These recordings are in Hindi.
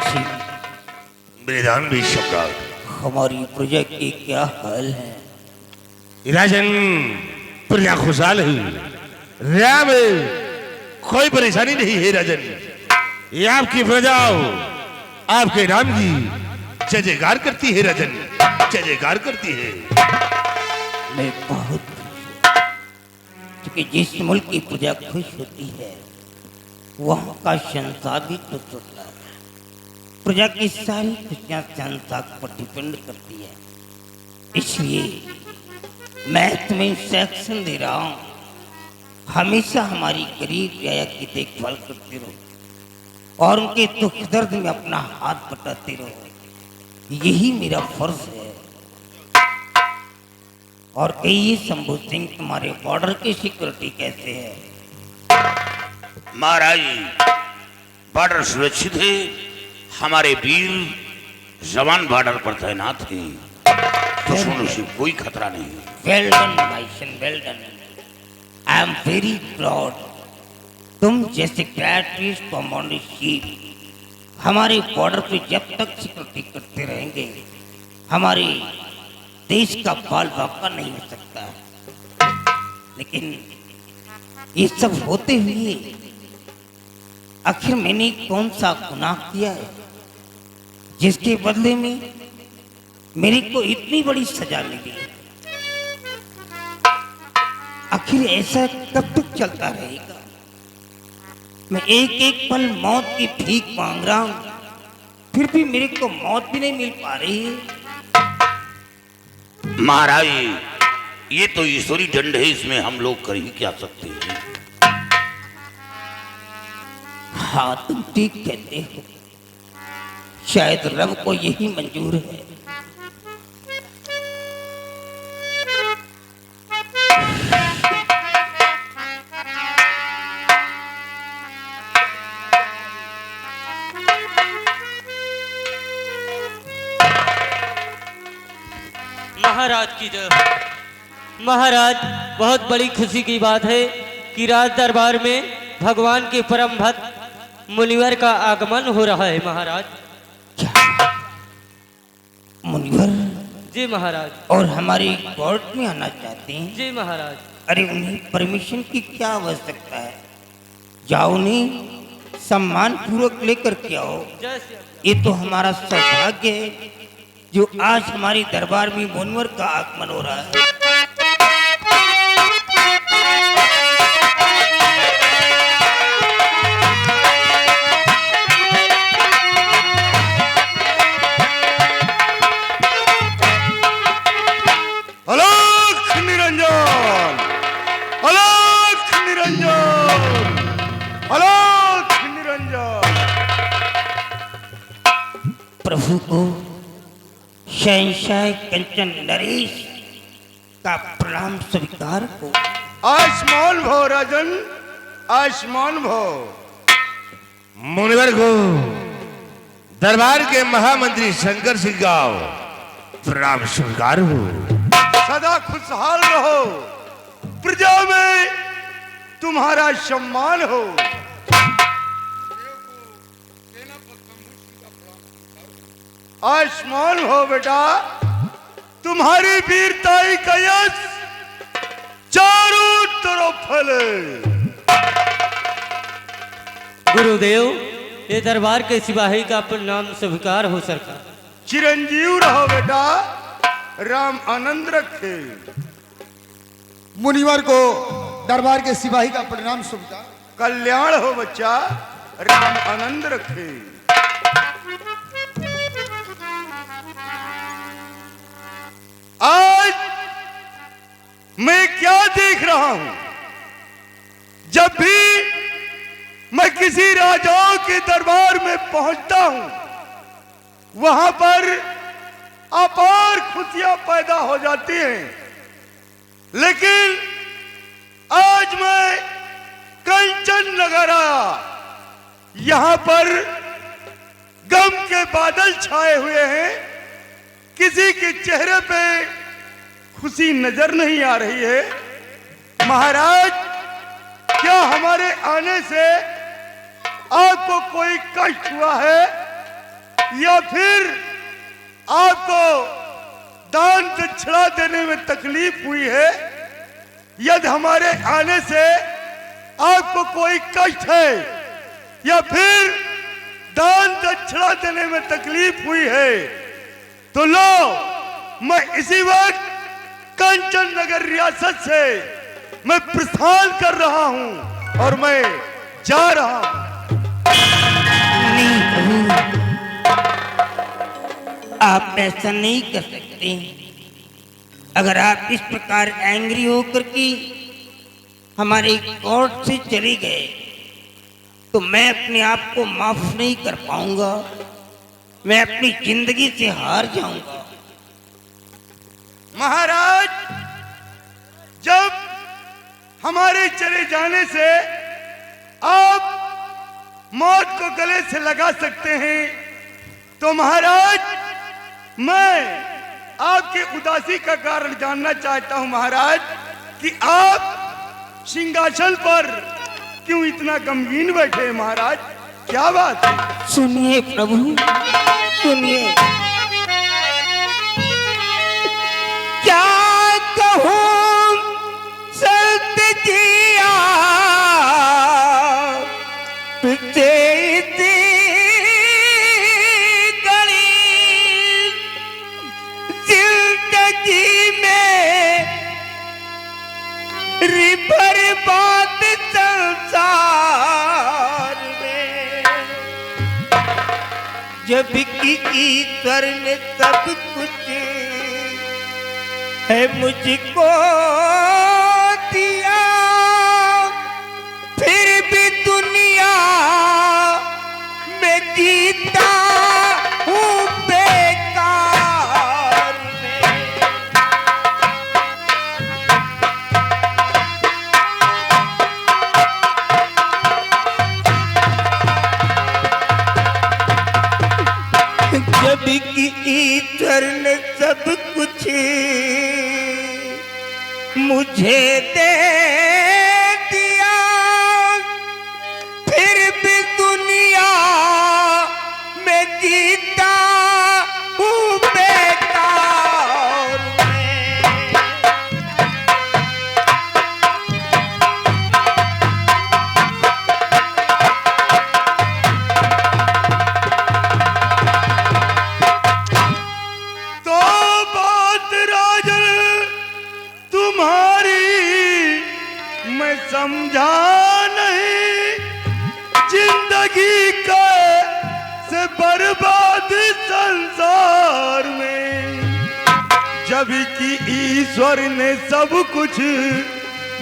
सिंह, बलिदान भी सम्राट। हमारी प्रजा के क्या हाल है? राजन, प्रजा खुशहाल है, राम कोई परेशानी नहीं है राजन। ये आपकी प्रजा आपके राम की जय जयकार करती है राजन, जय जयकार करती है। मैं बहुत खुश हूँ, क्योंकि जिस मुल्क की प्रजा खुश होती है वहाँ का शहंशाह भी खुश होता है। प्रजा की सारी खुशियाँ शहंशाह पर डिपेंड करती है। इसलिए मैं तुम्हें इंस्ट्रक्शन दे रहा हूँ, हमेशा हमारी गरीब रियाया की देखभाल करते रहो और उनके दुख दर्द में अपना हाथ बटाते रहो। यही मेरा फर्ज है। और कहिए शंभू सिंह, तुम्हारे बॉर्डर की सिक्योरिटी कैसे है? महाराज, बॉर्डर सुरक्षित है। हमारे वीर जवान बॉर्डर पर तैनात हैं, दुश्मनों से कोई खतरा नहीं। Well done my son, well done. I am very proud. तुम जैसे ग्रेट कमांडर चीफ हमारे बॉर्डर पे जब तक सिक्योरिटी करते रहेंगे, हमारे देश का बाल बाका नहीं हो सकता। लेकिन ये सब होते हुए आखिर मैंने कौन सा गुनाह किया है जिसके बदले में मेरे को इतनी बड़ी सजा मिली? आखिर ऐसा कब तक चलता रहेगा? मैं एक एक पल मौत की भीख मांग रहा हूं, फिर भी मेरे को मौत भी नहीं मिल पा रही है। महाराज, ये तो ईश्वरी दंड है, इसमें हम लोग कर ही क्या सकते हैं। हाँ, तुम ठीक कहते हो। शायद रब को यही मंजूर है। महाराज की जय। महाराज, बहुत बड़ी खुशी की बात है कि राज दरबार में भगवान के परम भक्त मुनिवर का आगमन हो रहा है। महाराज, क्या मुनिवर? जी महाराज। और हमारी कोर्ट में आना चाहते हैं? जी महाराज। अरे, उन्हें परमिशन की क्या आवश्यकता है? जाओ, उन्हें सम्मान पूर्वक लेकर के आओ। ये तो हमारा सौभाग्य है जो आज हमारे दरबार में मुनिवर का आगमन हो रहा है। अलख निरंजन, अलख निरंजन, अलख निरंजन। प्रभु को शहंशाह कंचन नरेश का प्रणाम स्वीकार हो। आयुष्मान भव राजन, आयुष्मान भव। मुनिवर को दरबार के महामंत्री शंकर सिंह का प्रणाम स्वीकार हो। सदा खुशहाल रहो, प्रजा में तुम्हारा सम्मान हो। आयुष्मान हो बेटा, तुम्हारी वीरताई का यश चारों तरफ फैले। गुरुदेव, ये दरबार के सिपाही का प्रणाम स्वीकार हो सरकार। चिरंजीव रहो बेटा, राम आनंद रखे। मुनिवर को दरबार के सिपाही का प्रणाम स्वीकार। कल्याण हो बच्चा, राम आनंद रखे। आज मैं क्या देख रहा हूं? जब भी मैं किसी राजाओं के दरबार में पहुंचता हूं, वहां पर अपार खुशियां पैदा हो जाती हैं। लेकिन आज मैं कंचन नगर आया, यहां पर गम के बादल छाए हुए हैं। किसी के चेहरे पे खुशी नजर नहीं आ रही है। महाराज, क्या हमारे आने से आपको कोई कष्ट हुआ है? या फिर आपको दान दक्षिणा देने में तकलीफ हुई है, यदि हमारे आने से आपको कोई कष्ट है या फिर दान दक्षिणा देने में तकलीफ हुई है, तो लो, मैं इसी वक्त कंचन नगर रियासत से मैं प्रस्थान कर रहा हूं और मैं जा रहा हूं। नहीं प्रभु, आप ऐसा नहीं कर सकते। अगर आप इस प्रकार एंग्री होकर के हमारे कोर्ट से चले गए तो मैं अपने आप को माफ नहीं कर पाऊंगा, मैं अपनी जिंदगी से हार जाऊंगा। महाराज, जब हमारे चले जाने से आप मौत को गले से लगा सकते हैं, तो महाराज मैं आपके उदासी का कारण जानना चाहता हूं महाराज कि आप सिंहासन पर क्यों इतना गमगीन बैठे हैं महाराज, क्या बात है? सुनिए प्रभु, सुनिए। क्या कहूं संत जिया पिछे जिंदगी में रिभर बात संसार में, जब कि ईश्वर ने सब कुछ है मुझको दिया, फिर भी दुनिया में जीता हूँ बेकार में। जब कि ईश्वर ने सब कुछ मुझे दे दिया, फिर भी दुनिया में जीता हूँ बेकार में। तो बात राजन तुम्हारी मैं समझा नहीं, जिंदगी का से बर्बाद संसार में, जब कि ईश्वर ने सब कुछ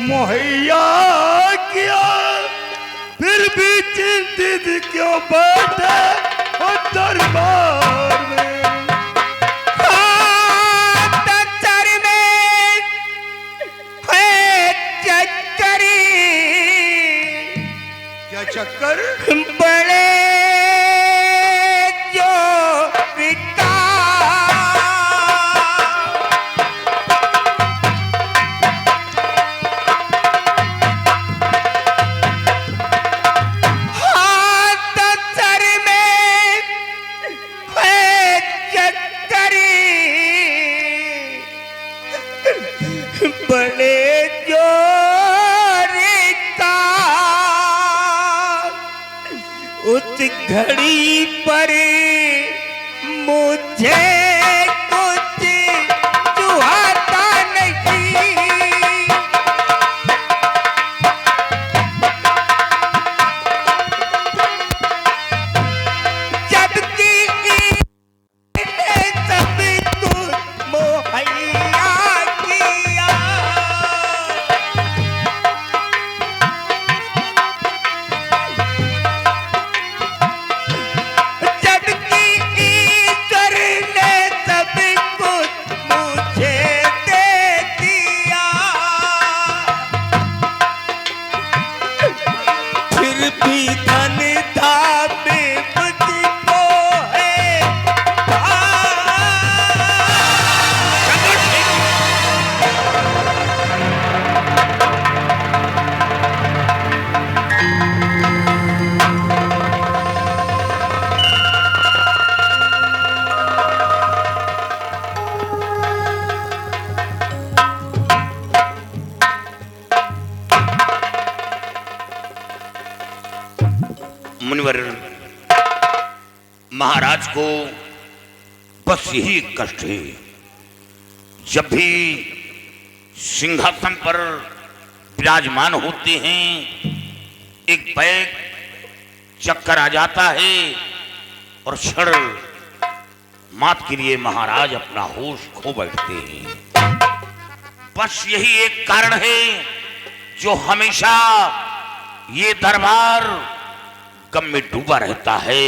मुहैया किया, फिर भी चिंतित क्यों बैठे हो दरबार में? क्या चक्कर? बड़े जो पिता हाथ सर में है चक्करी, बड़े जो उस घड़ी पर मुझे कुछ सुहाता नहीं, जबकि इसने सब कुछ मुहैया किया। जबकि ईश्वर ने महाराज को बस यही एक कष्ट है, जब भी सिंहासन पर विराजमान होते हैं एक बैग चक्कर आ जाता है और क्षण मात के लिए महाराज अपना होश खो बैठते हैं। बस यही एक कारण है जो हमेशा ये दरबार गम में डूबा रहता है,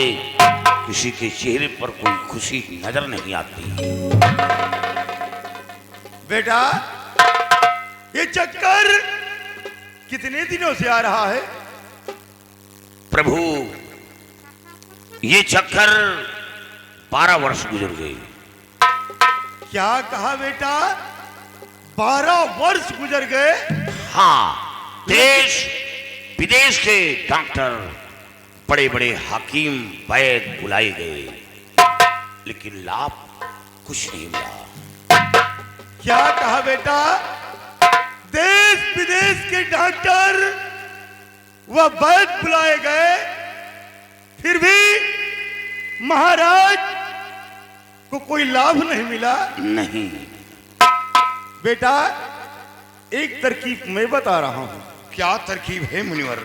किसी के चेहरे पर कोई खुशी नजर नहीं आती। बेटा, ये चक्कर कितने दिनों से आ रहा है? प्रभु, ये चक्कर 12 वर्ष गुजर गए। क्या कहा बेटा? 12 वर्ष गुजर गए? हाँ, देश विदेश के डॉक्टर, बड़े बड़े हकीम, वैद्य बुलाए गए, लेकिन लाभ कुछ नहीं मिला। क्या कहा बेटा? देश विदेश के डॉक्टर व वैद्य बुलाए गए, फिर भी महाराज को कोई लाभ नहीं मिला? नहीं। बेटा, एक तरकीब मैं बता रहा हूं। क्या तरकीब है मुनिवर?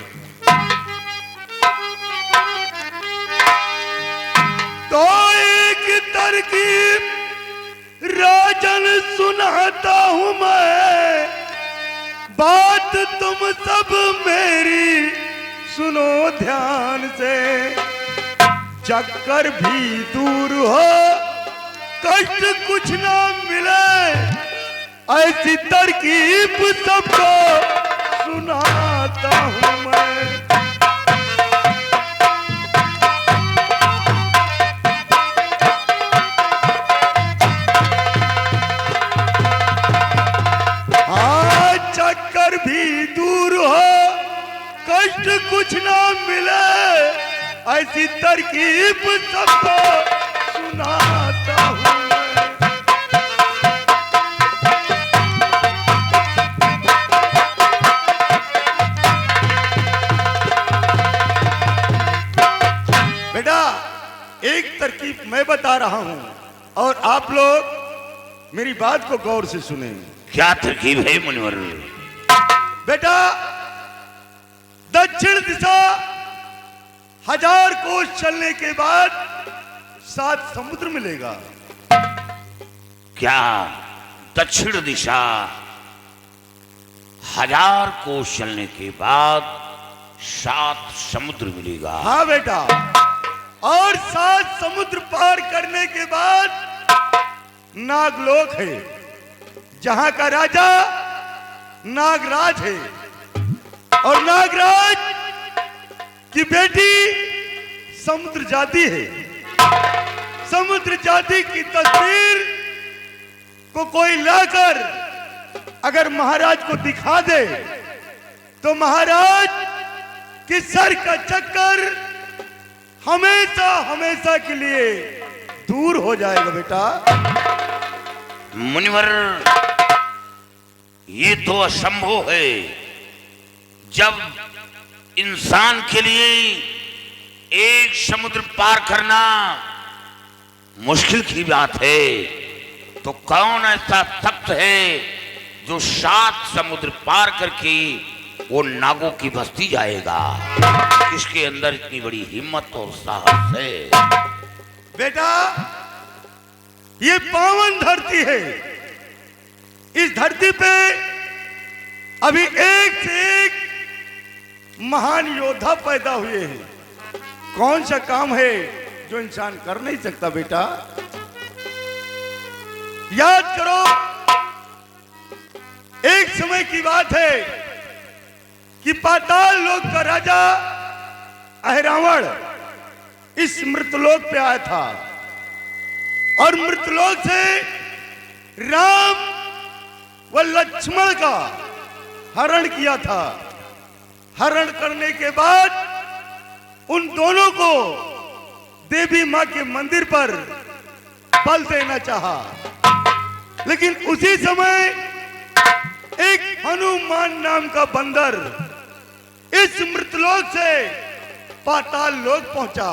तो एक तरकीब राजन सुनाता हूं मैं, बात तुम सब मेरी सुनो ध्यान से। चक्कर भी दूर हो, कष्ट कुछ ना मिले, ऐसी तरकीब सबको सुनाता हूं मैं। चक्कर भी दूर हो, कष्ट कुछ ना मिले, ऐसी तरकीब सबको सुनाता हूं मैं। बेटा, एक तरकीब मैं बता रहा हूं और आप लोग मेरी बात को गौर से सुनें। क्या तरकीब है मुनिवर? बेटा, दक्षिण दिशा 1000 कोस चलने के बाद 7 समुद्र मिलेगा। क्या दक्षिण दिशा 1000 कोस चलने के बाद 7 समुद्र मिलेगा? हाँ बेटा, और 7 समुद्र पार करने के बाद नागलोक है, जहां का राजा नागराज है, और नागराज की बेटी समुद्र जाति है। समुद्र जाति की तस्वीर को कोई लाकर अगर महाराज को दिखा दे तो महाराज के सर का चक्कर हमेशा हमेशा के लिए दूर हो जाएगा। बेटा, मुनिवर, ये तो असंभव है। जब इंसान के लिए एक समुद्र पार करना मुश्किल की बात है, तो कौन ऐसा सख्त है जो 7 समुद्र पार करके वो नागों की बस्ती जाएगा? किसके अंदर इतनी बड़ी हिम्मत और साहस है? बेटा, ये पावन धरती है। इस धरती पे अभी एक से एक महान योद्धा पैदा हुए हैं। कौन सा काम है जो इंसान कर नहीं सकता? बेटा, याद करो, एक समय की बात है कि पाताल लोक का राजा अहिरावण इस मृतलोक पे आया था और मृतलोक से राम व लक्ष्मण का हरण किया था। हरण करने के बाद उन दोनों को देवी मां के मंदिर पर बल देना चाहा, लेकिन उसी समय एक हनुमान नाम का बंदर इस मृतलोक से पाताल लोक पहुंचा।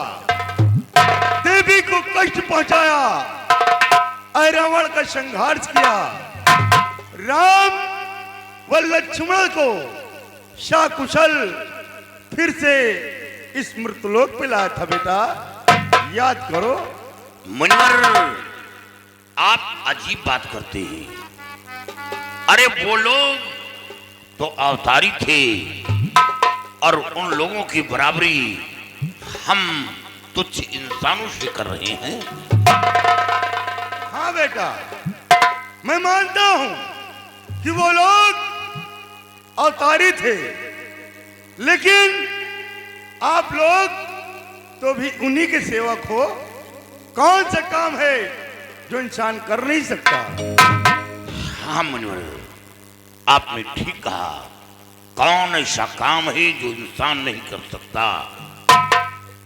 देवी पहुंचाया और रावण का संहार किया। राम व लक्ष्मण को शाकुशल फिर से इस मृतलोक पे लाया था। बेटा याद करो। मुनिवर, आप अजीब बात करते हैं। अरे वो लोग तो अवतारी थे और उन लोगों की बराबरी हम तुच्छ इंसानों से कर रहे हैं। हाँ बेटा, मैं मानता हूं कि वो लोग अवतारी थे, लेकिन आप लोग तो भी उन्हीं के सेवक हो। कौन सा काम है जो इंसान कर नहीं सकता? हाँ मुनिवर, आपने ठीक कहा। कौन ऐसा काम है जो इंसान नहीं कर सकता?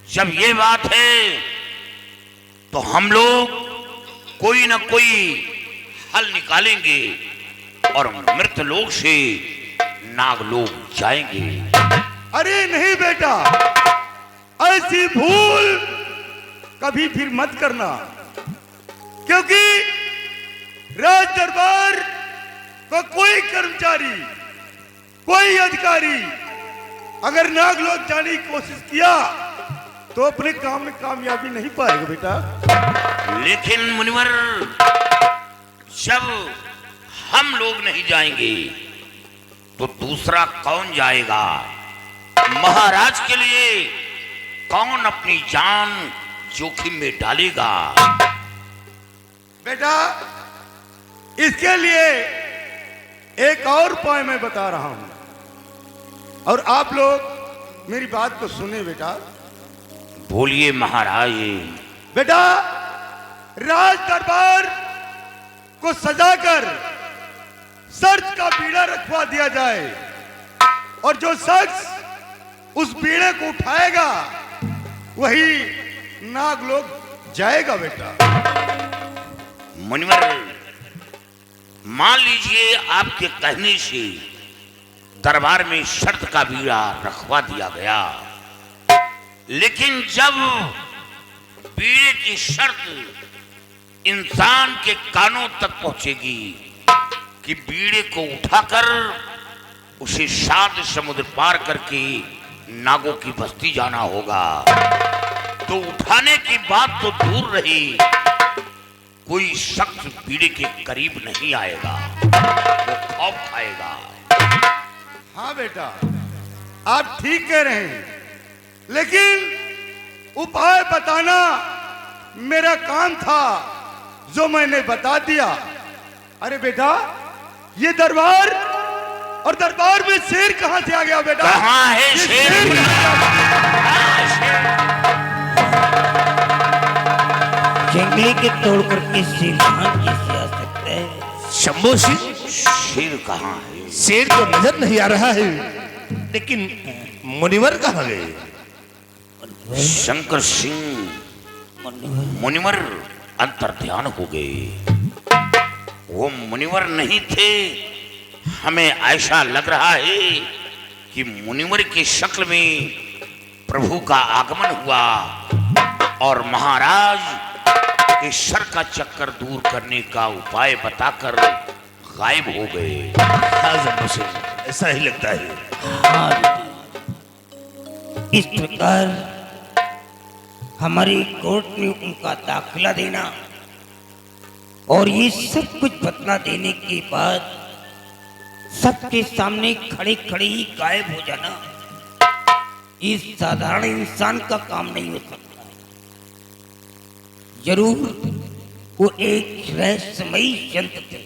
जब ये बात है तो हम लोग कोई ना कोई हल निकालेंगे और मृतलोक से नागलोक जाएंगे। अरे नहीं बेटा, ऐसी भूल कभी फिर मत करना, क्योंकि राज दरबार का कोई कर्मचारी, कोई अधिकारी अगर नागलोक जाने की कोशिश किया तो अपने काम में कामयाबी नहीं पाएगा बेटा। लेकिन मुनिवर, जब हम लोग नहीं जाएंगे तो दूसरा कौन जाएगा? महाराज के लिए कौन अपनी जान जोखिम में डालेगा? बेटा इसके लिए एक और उपाय मैं बता रहा हूं और आप लोग मेरी बात को सुने बेटा। बोलिए महाराज। बेटा, राज दरबार को सजाकर सर्च का बीड़ा रखवा दिया जाए और जो शख्स उस बीड़े को उठाएगा वही नागलोक जाएगा बेटा। मुनिवर, मान लीजिए आपके कहने से दरबार में शर्त का बीड़ा रखवा दिया गया, लेकिन जब बीड़े की शर्त इंसान के कानों तक पहुंचेगी कि बीड़े को उठाकर उसे 7 समुद्र पार करके नागों की बस्ती जाना होगा, तो उठाने की बात तो दूर रही, कोई शख्स बीड़े के करीब नहीं आएगा, वो खौफ खाएगा। हाँ बेटा, आप ठीक कह रहे हैं, लेकिन उपाय बताना मेरा काम था जो मैंने बता दिया। अरे बेटा, ये दरबार और दरबार में शेर कहां से आ गया बेटा? कहां है शेर? जंगली के तोड़ करके शेर कहां कैसे आ सकता है? शंभू सिंह, शेर कहां है? शेर तो नजर नहीं आ रहा है, लेकिन मुनिवर कहाँ गए? शंकर सिंह मुनिवर अंतर्ध्यान हो गए। वो मुनिवर नहीं थे, हमें ऐसा लग रहा है कि मुनिवर की शक्ल में प्रभु का आगमन हुआ और महाराज के सर का चक्कर दूर करने का उपाय बताकर गायब हो गए। हाँ शंभू सिंह, ऐसा ही लगता है। हाँ, इस प्रकार हमारी कोर्ट में उनका दाखिला देना और ये सब कुछ बतला देने के बाद सबके सामने खड़े खड़े ही गायब हो जाना, इस साधारण इंसान का काम नहीं हो सकता। जरूर वो एक रहस्यमयी यंत्र थे।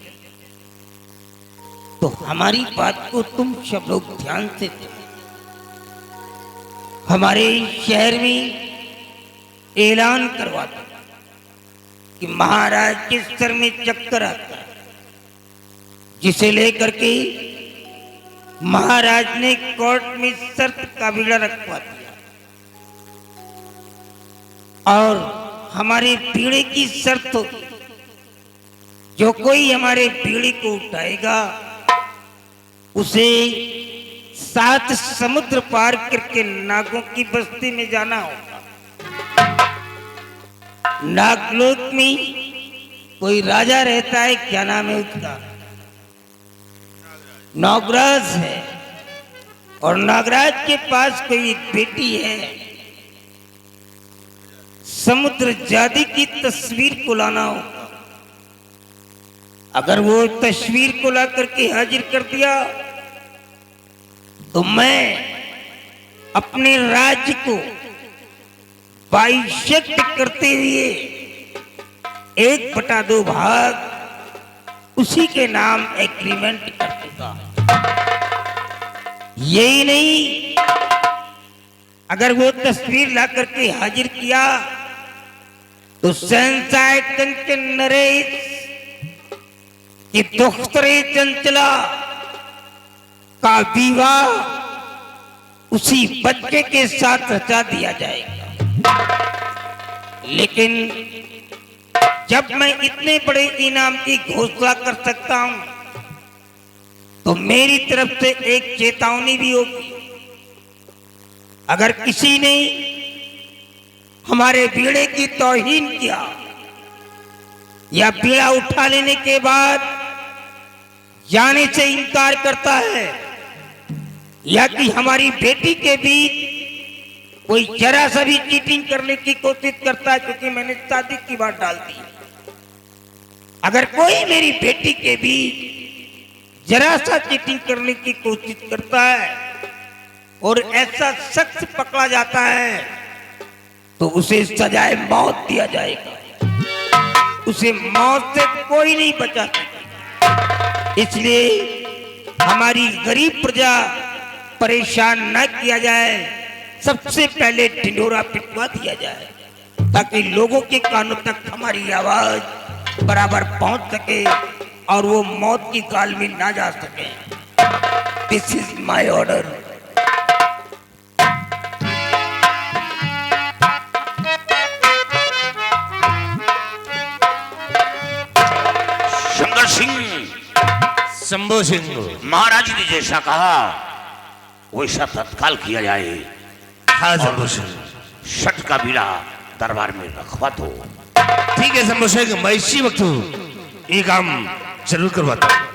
तो हमारी बात को तुम सब लोग ध्यान से सुनो। हमारे शहर में ऐलान करवा दो कि महाराज के सर में चक्कर आता है, जिसे लेकर के महाराज ने कोर्ट में शर्त का बीड़ा रखवा दिया और हमारे बीड़े की शर्त होगी, जो कोई हमारे बीड़े को उठाएगा उसे 7 समुद्र पार करके नागों की बस्ती में जाना होगा। नागलोक में कोई राजा रहता है, क्या नाम है उसका? नागराज है। और नागराज के पास कोई एक बेटी है। समुद्र जाति की तस्वीर को लाना होगा। अगर वो तस्वीर को ला करके हाजिर कर दिया तो मैं अपने राज्य को बाइशक्त करते हुए 1/2 भाग उसी के नाम एग्रीमेंट कर दूंगा। यही नहीं, अगर वो तस्वीर ला करके हाजिर किया तो शहंशाह कंचन नरेश की दोख्तरे चंचला का विवाह उसी बच्चे के साथ रचा दिया जाएगा। लेकिन जब मैं इतने बड़े इनाम की घोषणा कर सकता हूं तो मेरी तरफ से एक चेतावनी भी होगी। अगर किसी ने हमारे बीड़े की तौहीन किया या बीड़ा उठा लेने के बाद जाने से इनकार करता है या कि हमारी बेटी के बीच कोई जरा सा भी चीटिंग करने की कोशिश करता है, क्योंकि मैंने शादी की बात डाल दी। अगर कोई मेरी बेटी के बीच जरा सा चीटिंग करने की कोशिश करता है और ऐसा शख्स पकड़ा जाता है तो उसे सजाए मौत दिया जाएगा। उसे मौत से कोई नहीं बचा सकता। इसलिए हमारी गरीब प्रजा परेशान न किया जाए, सबसे पहले ढिंढोरा पिटवा दिया जाए ताकि लोगों के कानों तक हमारी आवाज बराबर पहुंच सके और वो मौत की गाल में ना जा सके। This is my order. Shankar Singh, Shambhu Singh, Maharaj ने जैसा कहा वैसा तत्काल किया जाए। हाँ शंभू सिंह, शट का बीड़ा दरबार में रखवा दो। ठीक है शंभू सिंह, मैं इसी वक्त ये काम जरूर करवाता हूँ।